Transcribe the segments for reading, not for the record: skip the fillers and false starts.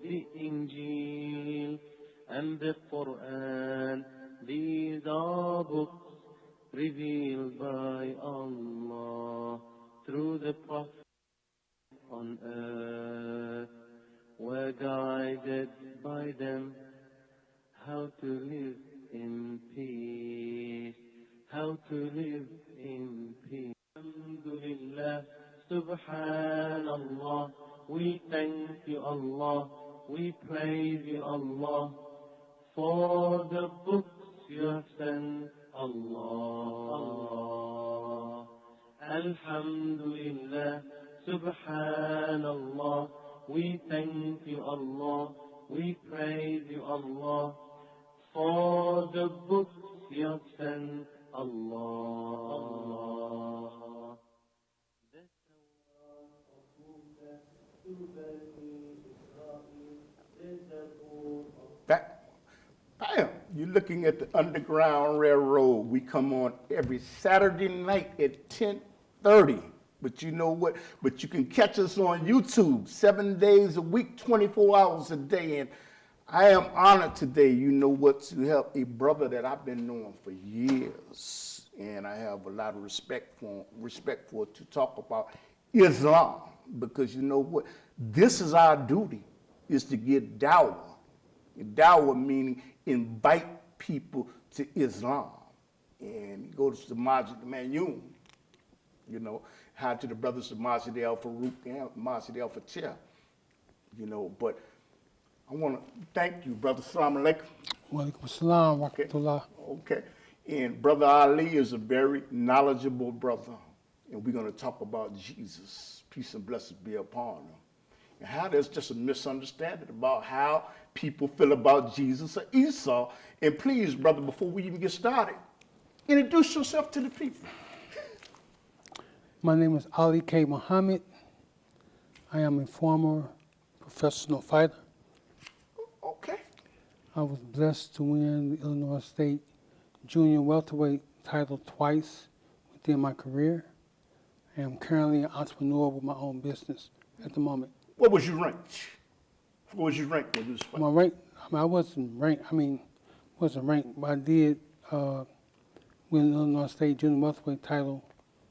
the Injil and the Quran. These are books revealed by Allah through the Prophet on earth. We're guided by them how to live in peace, how to live in peace. Alhamdulillah, Subhanallah, we thank you Allah, we praise you Allah, for the books you have sent Allah. Alhamdulillah, Subhanallah, we thank you Allah, we praise you Allah, for the books you have sent Allah. Bam! You're looking at the Underground Railroad. We come on every Saturday night at 10:30. But you know what? But you can catch us on YouTube 7 days a week, 24 hours a day. And I am honored today, you know what, to help a brother that I've been knowing for years. And I have a lot of respect for to talk about Islam. Because you know what? This is our duty, is to get dawah. Dawah meaning invite people to Islam. And you go to the Masjid al-Mayoun, you know, hi to the brothers of Masjid al-Faruq and Masjid al-Fatih, you know. But I want to thank you, brother. Assalamu alaikum. Wa alaikum assalam wa rahmatullah. Okay. And Brother Ali is a very knowledgeable brother. And we're going to talk about Jesus. Peace and blessings be upon him. And how there's just a misunderstanding about how people feel about Jesus or Esau. And please, brother, before we even get started, introduce yourself to the people. My name is Ali K. Muhammad. I am a former professional fighter. Okay. I was blessed to win the Illinois State Junior Welterweight title twice within my career. I am currently an entrepreneur with my own business at the moment. What was your rank? What was your rank when you was fighting? My rank, I wasn't ranked, but I did win the Illinois State Junior Welterweight title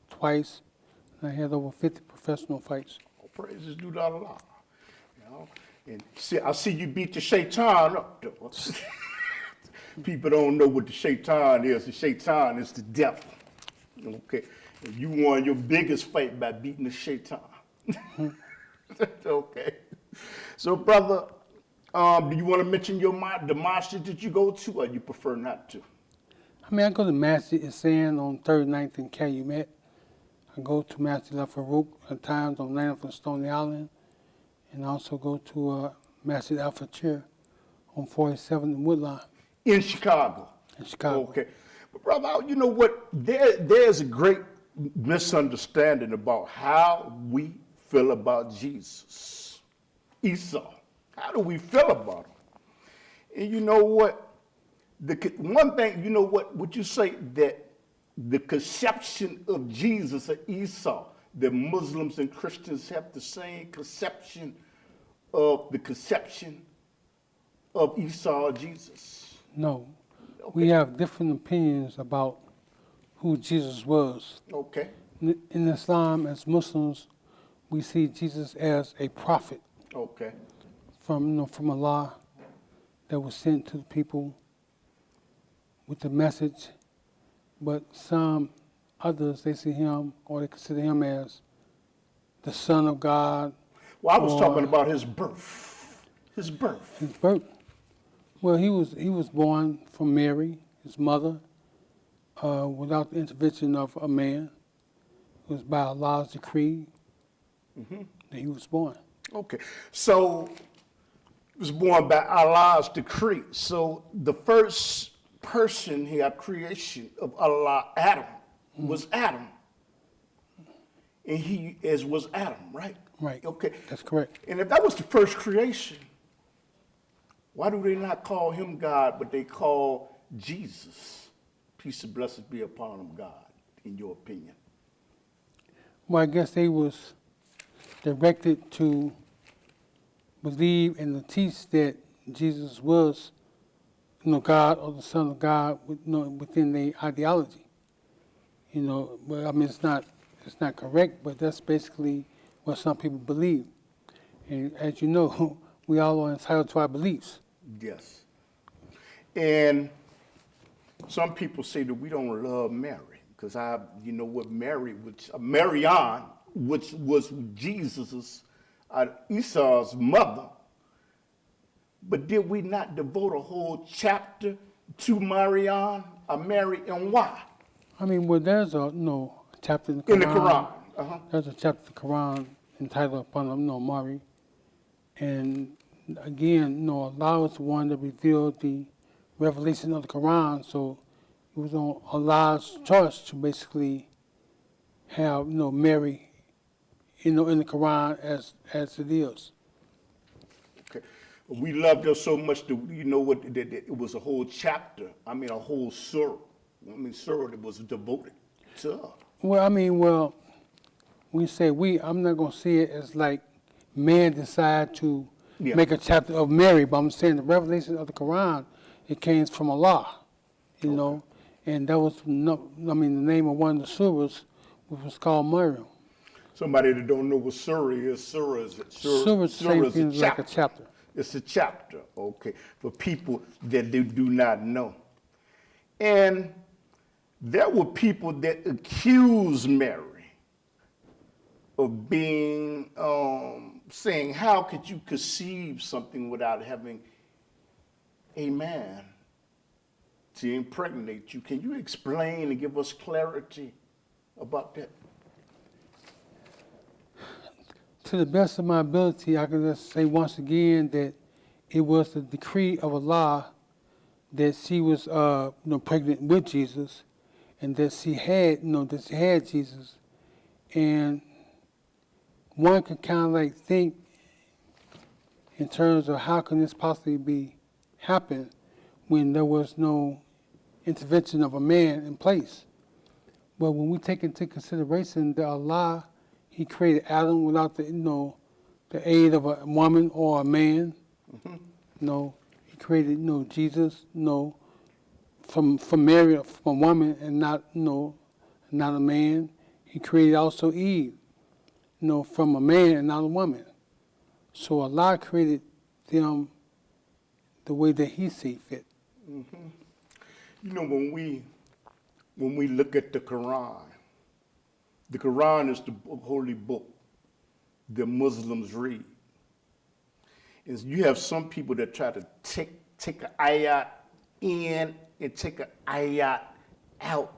twice. And I had over 50 professional fights. Oh, praises due to Allah. You know? And see, I see you beat the shaitan up, though. People don't know what the shaitan is. The shaitan is the devil. Okay. And you won your biggest fight by beating the shaitan. Okay. So, brother, do you want to mention the masjid that you go to, or you prefer not to? I mean, I go to Masjid Ihsan on 3rd, 9th, and Calumet. I go to Masjid al-Faruq at times on 9th and Stony Island. And I also go to Masjid al-Fatih on 47th and Woodline. In Chicago? In Chicago. Okay. But, brother, you know what? There's a great misunderstanding about how we feel about Jesus. Esau. How do we feel about him? And you know what? One thing, you know what? Would you say that the conception of Jesus or Esau, that Muslims and Christians have the same conception of Esau or Jesus? No. Okay. We have different opinions about who Jesus was. Okay. In Islam, as Muslims, we see Jesus as a prophet. Okay. From Allah that was sent to the people with the message. But some others, they see him, or they consider him as the Son of God. Well, I was talking about his birth. His birth. His birth. Well, he was born from Mary, his mother, without the intervention of a man. It was by Allah's decree that he was born. Okay. So he was born by Allah's decree. So the first person here, creation of Allah, Adam, was Adam. And he was Adam, right? Right. Okay. That's correct. And if that was the first creation, why do they not call him God, but they call Jesus? Peace and blessings be upon him, God, in your opinion. Well, I guess they was directed to believe and to teach that Jesus was, God or the Son of God, within their ideology. But I mean it's not correct, but that's basically what some people believe. And as you know, we all are entitled to our beliefs. Yes. And some people say that we don't love Mary because Marianne, which was Jesus's, Esau's mother. But did we not devote a whole chapter to Marianne, Mary, and why? I mean, well, there's a chapter in the Quran. In the Quran. Uh-huh. There's a chapter in the Quran entitled upon Mary. And again, Allah is the one that revealed the revelation of the Quran, so it was on Allah's choice to basically have Mary, in the Quran as it is. Okay. We loved her so much that that it was a whole chapter. I mean, a whole surah. Surah that was devoted to her. Well, when you say we, I'm not going to see it as like man decide to make a chapter of Mary, but I'm saying the revelation of the Quran, it came from Allah, know, and that was the name of one of the surahs, which was called Maryam. Somebody that don't know what surah is, surah is like a chapter. It's a chapter, okay, for people that they do not know. And there were people that accused Mary of being, saying, how could you conceive something without having a man to impregnate you? Can you explain and give us clarity about that? To the best of my ability, I can just say once again that it was the decree of Allah that she was, pregnant with Jesus, and that she had, Jesus, and one could kind of think in terms of how can this possibly happen when there was no intervention of a man in place. But when we take into consideration that Allah, He created Adam without the aid of a woman or a man. Mm-hmm. He created Jesus from Mary, from a woman and not a man. He created also Eve, from a man and not a woman. So Allah created them the way that He see fit. Mm-hmm. When we look at the Quran is the holy book that Muslims read. And you have some people that try to take an ayat in and take an ayat out.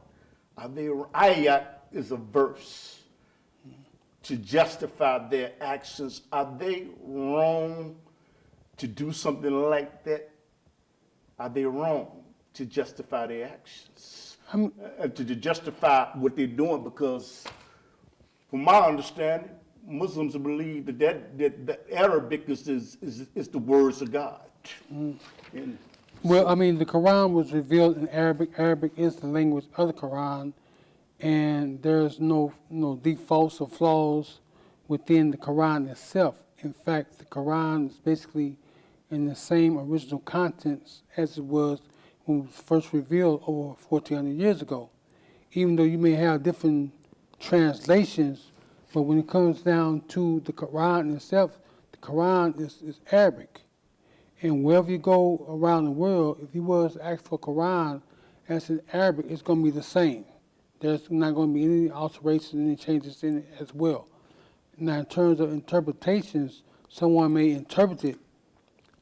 Ayat is a verse to justify their actions. Are they wrong to do something like that? Are they wrong to justify their actions? To justify what they're doing? Because from my understanding, Muslims believe that Arabic is the words of God. And well, the Quran was revealed in Arabic. Arabic is the language of the Quran, and there's no defaults or flaws within the Quran itself. In fact, the Quran is basically in the same original contents as it was when it was first revealed over 1,400 years ago. Even though you may have different translations, but when it comes down to the Quran itself, the Quran is Arabic. And wherever you go around the world, if you was to ask for Quran as in Arabic, it's going to be the same. There's not going to be any alterations, any changes in it as well. Now, in terms of interpretations, someone may interpret it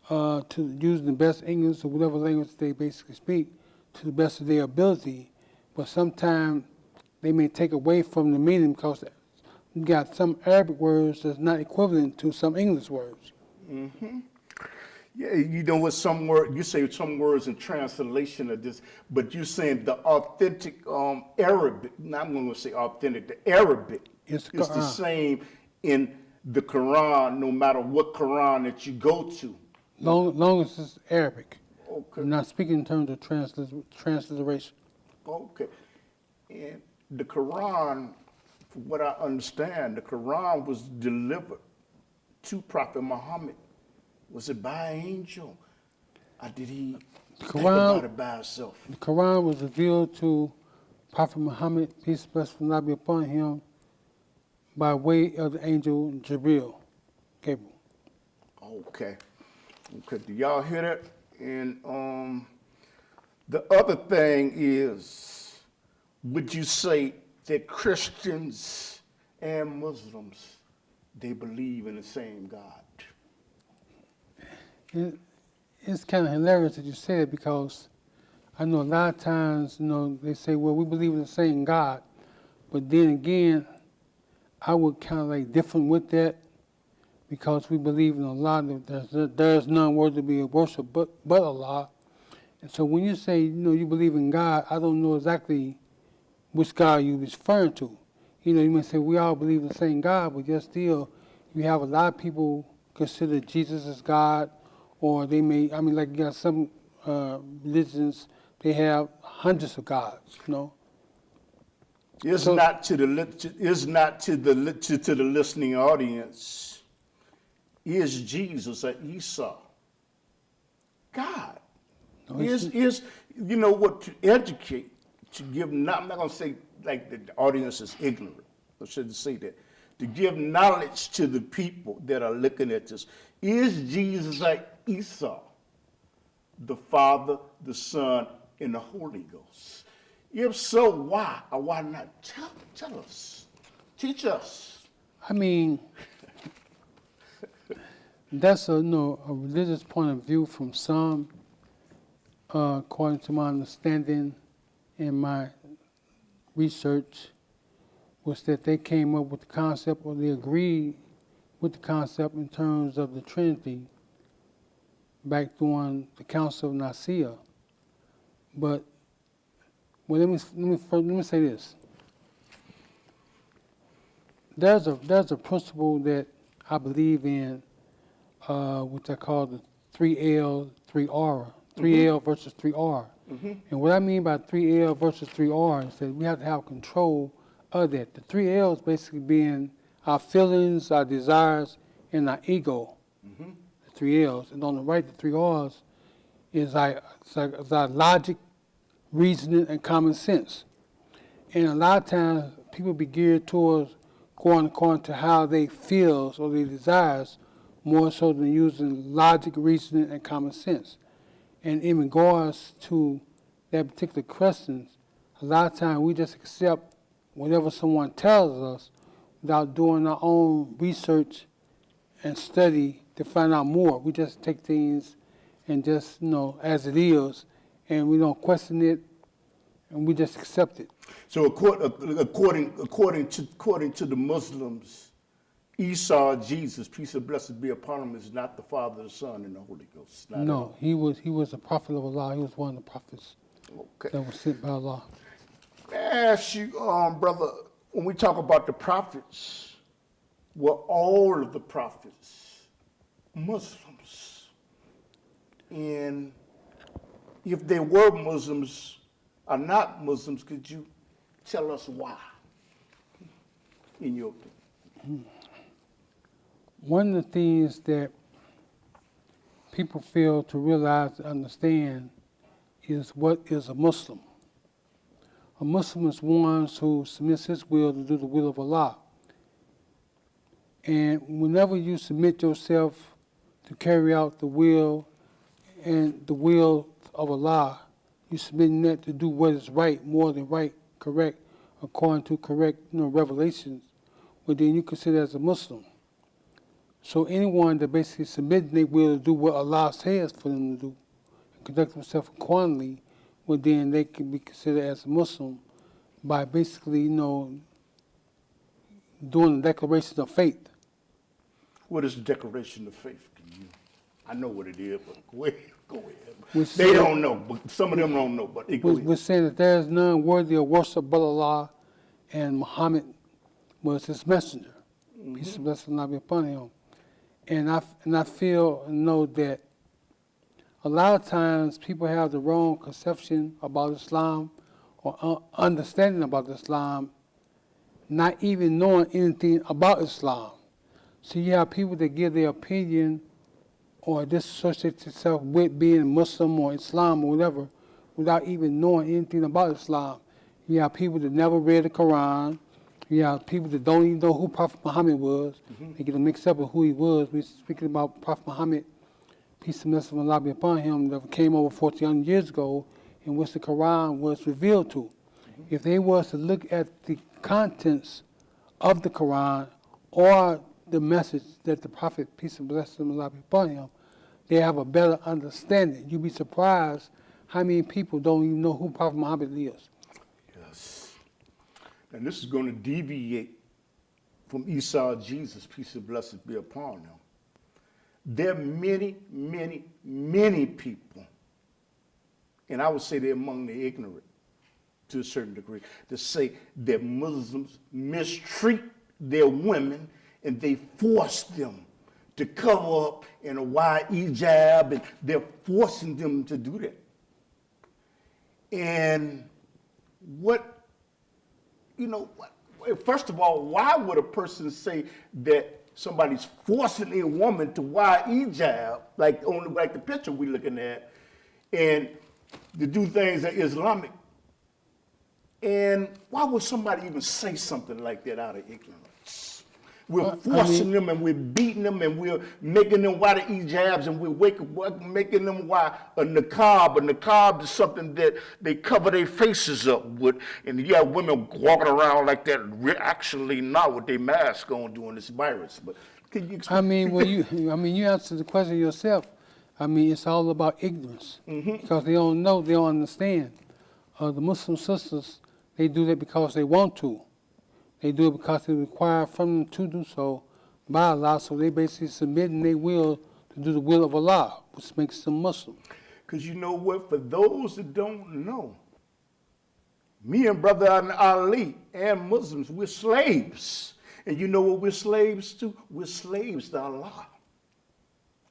to use the best English or whatever language they basically speak to the best of their ability, but sometimes they may take away from the meaning because you got some Arabic words that's not equivalent to some English words. Mm-hmm. Yeah, what some word you say some words in translation of this, but you're saying the authentic Arabic. Not I'm going to say authentic. The Arabic is the same in the Quran, no matter what Quran that you go to. Long as it's Arabic. Okay. I'm not speaking in terms of transliteration. Okay. And the Quran, from what I understand, the Quran was delivered to Prophet Muhammad Was it by an angel? Or did he think Quran- about it by himself? The Quran was revealed to Prophet Muhammad, peace and blessings be upon him, by way of the angel Jibril, Gabriel. Okay. Okay. Do y'all hear that? And the other thing is, would you say that Christians and Muslims, they believe in the same God? It's kind of hilarious that you say it, because I know a lot of times, they say, well, we believe in the same God. But then again, I would kind of like different with that, because we believe in Allah, that there's none worthy to be worshipped but Allah. And so when you say, you believe in God, I don't know exactly which God you're referring to. You may say we all believe in the same God, but yet still, you have a lot of people consider Jesus as God, or they may, like you got some religions, they have hundreds of gods, It's So- not to the listening audience. Is Jesus or Esau God? No, Is you know what, to educate, to give, I'm not going to say like the audience is ignorant. I shouldn't say that. To give knowledge to the people that are looking at this. Is Jesus like Esau, the Father, the Son, and the Holy Ghost? If so, why or why not? Tell us. Teach us. That's a religious point of view from some, according to my understanding and my research, was that they came up with the concept, or they agreed with the concept in terms of the Trinity back during the Council of Nicaea. But let me say this. There's a principle that I believe in, which I call the 3L, 3R, 3L versus 3R. And what I mean by 3L versus 3R is that we have to have control of that. The 3Ls basically being our feelings, our desires, and our ego. The 3Ls. And on the right, the 3Rs is our logic, reasoning, and common sense. And a lot of times, people be geared towards going according to how they feel or their desires, more so than using logic, reasoning, and common sense. And in regards to that particular question, a lot of times we just accept whatever someone tells us without doing our own research and study to find out more. We just take things and just, as it is, and we don't question it, and we just accept it. So according to the Muslims, Esau, Jesus, peace and blessings be upon him, is not the Father, the Son, and the Holy Ghost. Not No, he was a prophet of Allah. He was one of the prophets okay. that was sent by Allah. May I ask you, brother, when we talk about the prophets, were all of the prophets Muslims? And if they were Muslims or not Muslims, could you tell us why, in your opinion? One of the things that people fail to realize and understand is what is a Muslim. A Muslim is one who submits his will to do the will of Allah. And whenever you submit yourself to carry out the will and the will of Allah, you submit that to do what is right, more than right, correct, according to correct revelations, well, then you consider as a Muslim. So anyone that basically submits their will to do what Allah says for them to do, and conduct themselves accordingly, well, then they can be considered as a Muslim by basically, doing the declaration of faith. What is the declaration of faith? I know what it is, but go ahead. Which They don't know, but some of them don't know, but go ahead. We're saying that there is none worthy of worship but Allah, and Muhammad was his messenger. Peace and blessings be upon him. And I feel and know that a lot of times people have the wrong conception about Islam or understanding about Islam, not even knowing anything about Islam. So you have people that give their opinion or disassociate yourself with being Muslim or Islam or whatever without even knowing anything about Islam. You have people that never read the Quran. You have people that don't even know who Prophet Muhammad was. They get mixed up with who he was. We're speaking about Prophet Muhammad, peace and blessings of Allah be upon him, that came over 1,400 years ago, in which the Quran was revealed to. If they was to look at the contents of the Quran or the message that the Prophet, peace and blessings of Allah be upon him, they have a better understanding. You'd be surprised how many people don't even know who Prophet Muhammad is. Yes. And this is going to deviate from Esau, Jesus, peace and blessings be upon him. There are many, many, many people, and I would say they're among the ignorant to a certain degree, to say that Muslims mistreat their women and they force them to cover up in a wide hijab, and they're forcing them to do that. And what, first of all, why would a person say that somebody's forcing a woman to wear hijab, like the picture we're looking at, and to do things that are Islamic? And why would somebody even say something like that out of ignorance? We're forcing them, and we're beating them, and we're making them wear the hijabs, and we're making them wear a niqab. A niqab is something that they cover their faces up with, and you have women walking around like that, actually not with their mask on during this virus. But can you explain? You answered the question yourself. It's all about ignorance, because they don't know, they don't understand. The Muslim sisters, they do that because they want to. They do it because they require from them to do so by Allah, so they basically submitting their will to do the will of Allah, which makes them Muslim. Because you know what, for those that don't know, me and Brother Ali and Muslims, we're slaves. And you know what we're slaves to? We're slaves to Allah.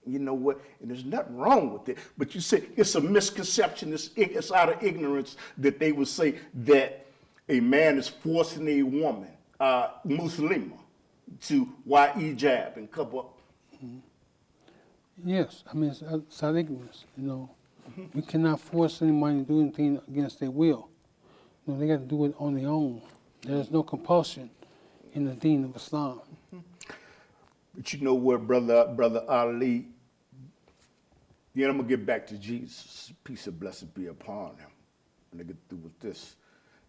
You know what? And there's nothing wrong with it. But you say it's a misconception, it's out of ignorance that they would say that a man is forcing a woman, Muslima, to wear hijab and cover up. Yes, it's out of ignorance, We cannot force anyone to do anything against their will. They got to do it on their own. There's no compulsion in the deen of Islam. But you know what, Brother Ali, I'm going to get back to Jesus. Peace and blessing be upon him. When I get through with this,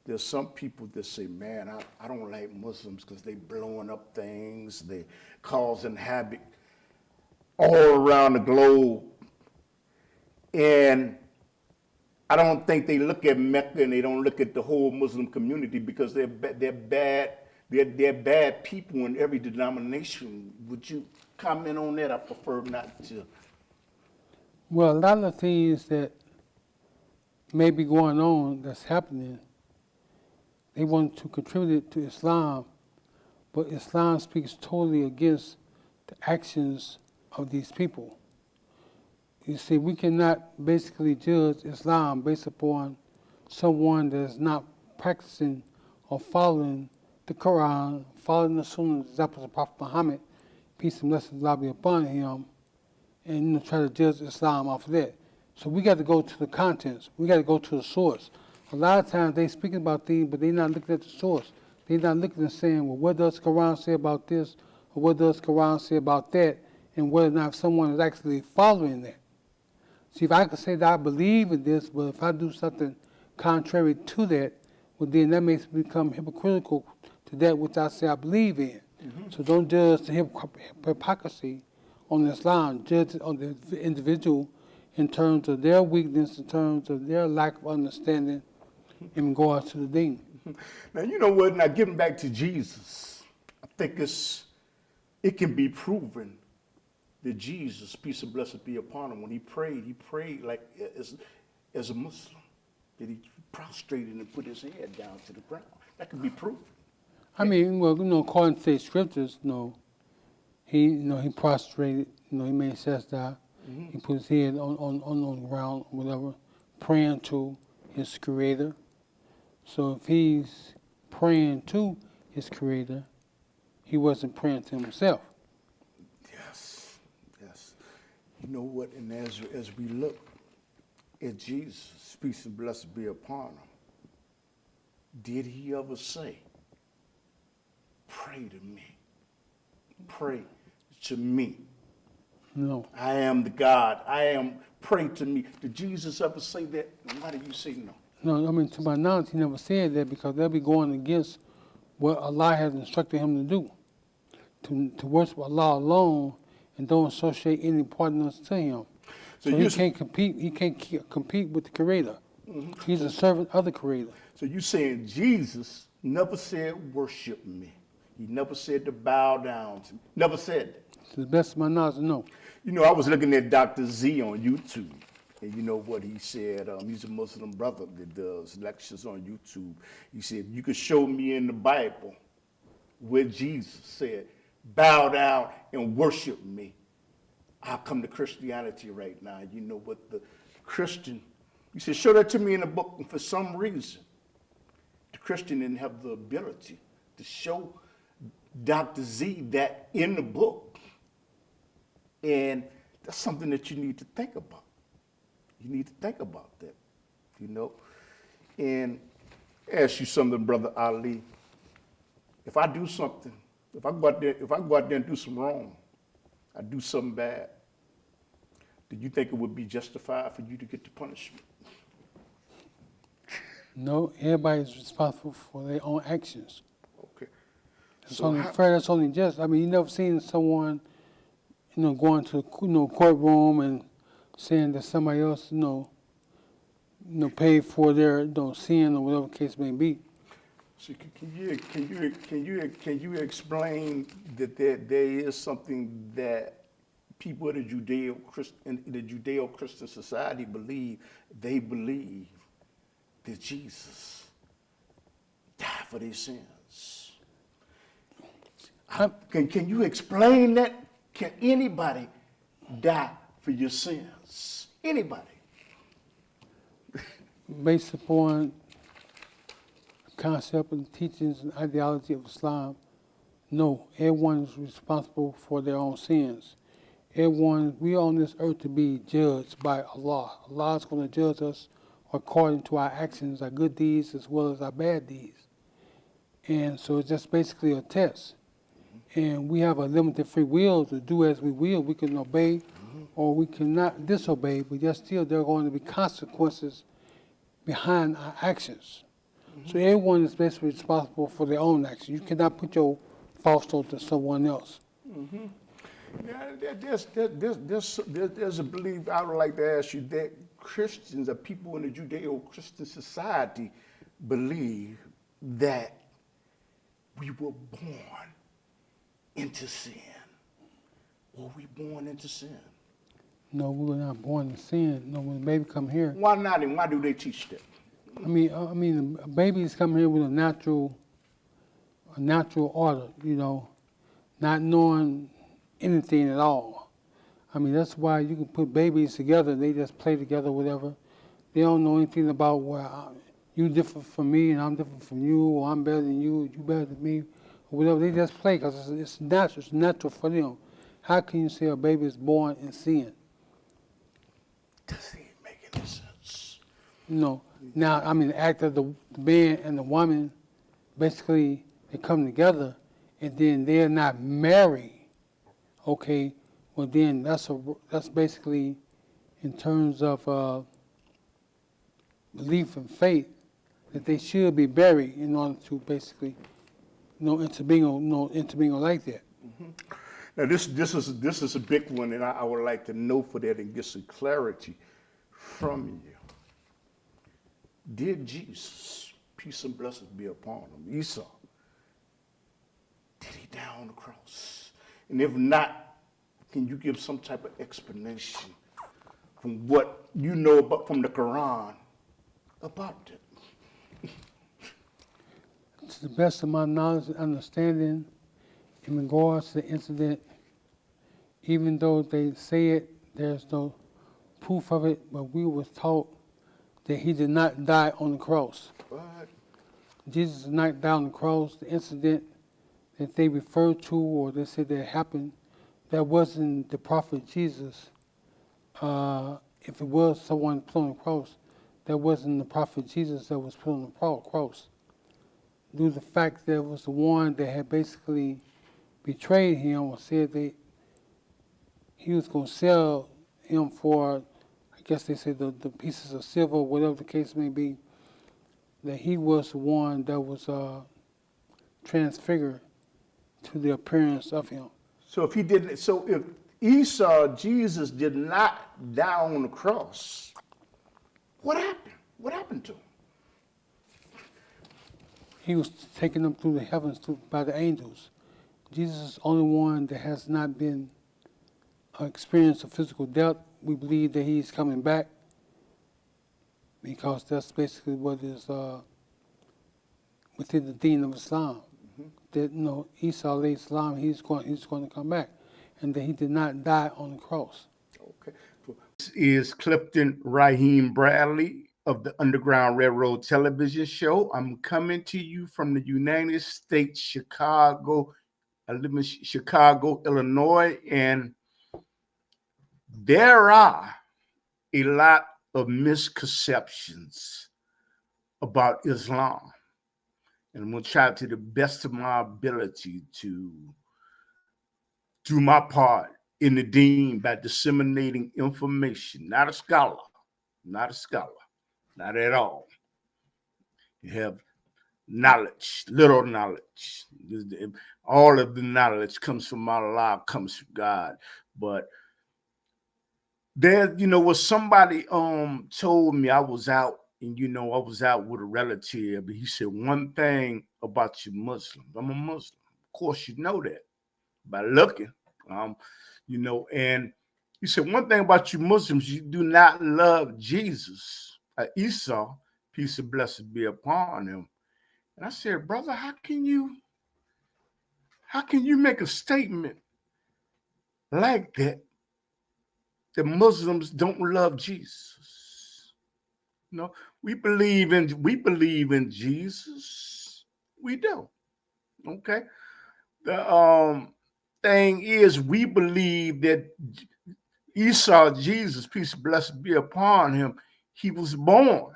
there's some people that say, man, I don't like Muslims because they blowing up things, they causing havoc all around the globe. And I don't think they look at Mecca and they don't look at the whole Muslim community, because they're bad. They're bad people in every denomination. Would you comment on that? I prefer not to. Well, a lot of the things that may be going on that's happening, they want to contribute to Islam, but Islam speaks totally against the actions of these people. You see, we cannot basically judge Islam based upon someone that is not practicing or following the Quran, following the Sunnah, examples of Prophet Muhammad, peace and blessings of Allah be upon him, and try to judge Islam off of that. So we got to go to the contents. We got to go to the source. A lot of times they speaking about things, but they're not looking at the source. They're not looking and saying, well, what does the Quran say about this, or what does the Quran say about that, and whether or not someone is actually following that. See, if I could say that I believe in this, but if I do something contrary to that, well, then that makes me become hypocritical to that which I say I believe in. So don't judge the hypocrisy on Islam. Judge it on the individual in terms of their weakness, in terms of their lack of understanding in regards to the deen. Now, you know what? Now, getting back to Jesus, I think it can be proven that Jesus, peace and blessing be upon him, when he prayed like as a Muslim, that he prostrated and put his head down to the ground. That can be proven. According to the scriptures, he prostrated, he made sajda, he put his head on the ground, whatever, praying to his creator. So if he's praying to his creator, he wasn't praying to himself. Yes. know what? And as we look at Jesus, peace and blessing be upon him, did he ever say, pray to me? Pray to me. No. I am the God. Pray to me. Did Jesus ever say that? And why do you say no? No, I mean, to my knowledge, he never said that because they'll be going against what Allah has instructed him to do, to worship Allah alone and don't associate any partners to him. So he can't compete. He can't compete with the Creator. Mm-hmm. He's a servant of the Creator. So you're saying Jesus never said worship me. He never said to bow down to me. Never said that. To the best of my knowledge, no. You know, I was looking at Dr. Z on YouTube, and you know what he said? He's a Muslim brother that does lectures on YouTube. He said, you could show me in the Bible where Jesus said, bow down and worship me. I'll come to Christianity right now. You know what the Christian, he said, show that to me in the book. And for some reason, the Christian didn't have the ability to show Dr. Z that in the book. And that's something that you need to think about. You need to think about that, you know. And ask you something, Brother Ali. If I do something, if I go out there and do something wrong, I do something bad, do you think it would be justified for you to get the punishment? No, everybody's responsible for their own actions. Okay. That's only fair, that's only just. I mean, you never seen someone, going to courtroom and saying that somebody else, paid for their sin or whatever the case may be. So can you explain that there is something that people in the Judeo-Christian society believe? They believe that Jesus died for their sins. Can you explain that? Can anybody die for your sins? Anybody? Based upon the concept and teachings and ideology of Islam, no, everyone is responsible for their own sins. We are on this earth to be judged by Allah. Allah is going to judge us according to our actions, our good deeds as well as our bad deeds. And so it's just basically a test. And we have a limited free will to do as we will. We can obey or we cannot disobey, but yet still there are going to be consequences behind our actions. So everyone is basically responsible for their own actions. You cannot put your fault onto someone else. Yeah, there's a belief I would like to ask you that Christians or people in the Judeo-Christian society believe that we were born into sin. Were we born into sin? No, we were not born in sin. No, when the baby come here. Why not, and why do they teach that? I mean, babies come here with a natural order, not knowing anything at all. I mean, that's why you can put babies together, they just play together, whatever. They don't know anything about, well, you different from me and I'm different from you, or I'm better than you, you better than me, or whatever. They just play because it's natural. It's natural for them. How can you say a baby is born in sin? Doesn't even make any sense. No. Now, I mean, the act of the man and the woman, basically, they come together, and then they're not married. Okay, well then that's basically in terms of belief and faith that they should be buried in order to basically intermingle like that. Now this is a big one, and I would like to know for that and get some clarity from you. Did Jesus, peace and blessings be upon him, Esau, did he die on the cross? And if not, can you give some type of explanation from what you know about from the Quran about it? To the best of my knowledge and understanding, in regards to the incident, even though they say it, there's no proof of it, but we was taught that he did not die on the cross. What? Jesus did not die on the cross. The incident that they referred to or they said that happened, that wasn't the prophet Jesus if it was someone put on the cross, that wasn't the prophet Jesus that was put on the cross. Due to the fact that it was the one that had basically betrayed him or said that he was going to sell him for, I guess they say the pieces of silver, whatever the case may be, that he was the one that was transfigured to the appearance of him. So if Esau, Jesus, did not die on the cross, what happened? What happened to him? He was taken up through the heavens by the angels. Jesus is the only one that has not been experienced a physical death. We believe that he's coming back because that's basically what is within the deen of Islam. That Isa alayhi salam, he's going to come back, and that he did not die on the cross. Okay. This is Clifton Bradley of the Underground Railroad television show. I'm coming to you from the United States, Chicago. I live in Chicago, Illinois, and there are a lot of misconceptions about Islam. And I'm going to try to the best of my ability to do my part in the deen by disseminating information. Not a scholar, not at all. You have knowledge, little knowledge. All of the knowledge comes from Allah, comes from God. But there, what somebody told me, I was out, and I was out with a relative, but he said one thing about you Muslims. I'm a Muslim. Of course, you know that by looking, and he said one thing about you Muslims, you do not love Jesus, Esau, peace and blessings be upon him. And I said, brother, how can you make a statement like that? The Muslims don't love Jesus. We believe in Jesus. We do. Okay. The thing is, we believe that Esau, Jesus, peace and blessings be upon him, he was born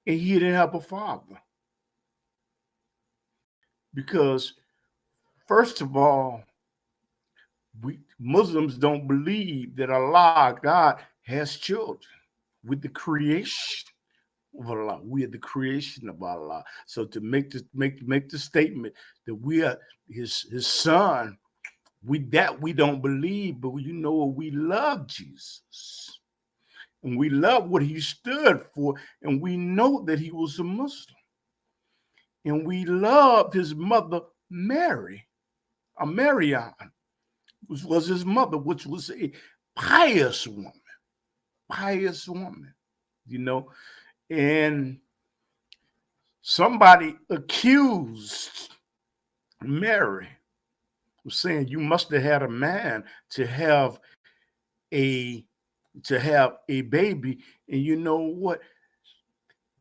and he didn't have a father. Because first of all, we Muslims don't believe that Allah, God, has children. With the creation of Allah, we are the creation of Allah. So to make the statement that we are His son, we don't believe, but we love Jesus, and we love what He stood for, and we know that He was a Muslim, and we loved His mother Mary, Marianne, which was his mother, which was a pious woman, and somebody accused Mary of saying you must have had a man to have a baby. And you know what?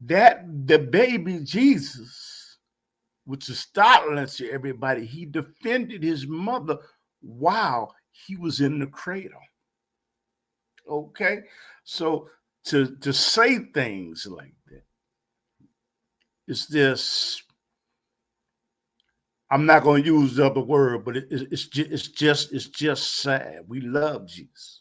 That the baby Jesus, which is startling to everybody, he defended his mother while he was in the cradle. Okay, so to say things like that, it's this. I'm not going to use the other word, but it's just sad. We love Jesus.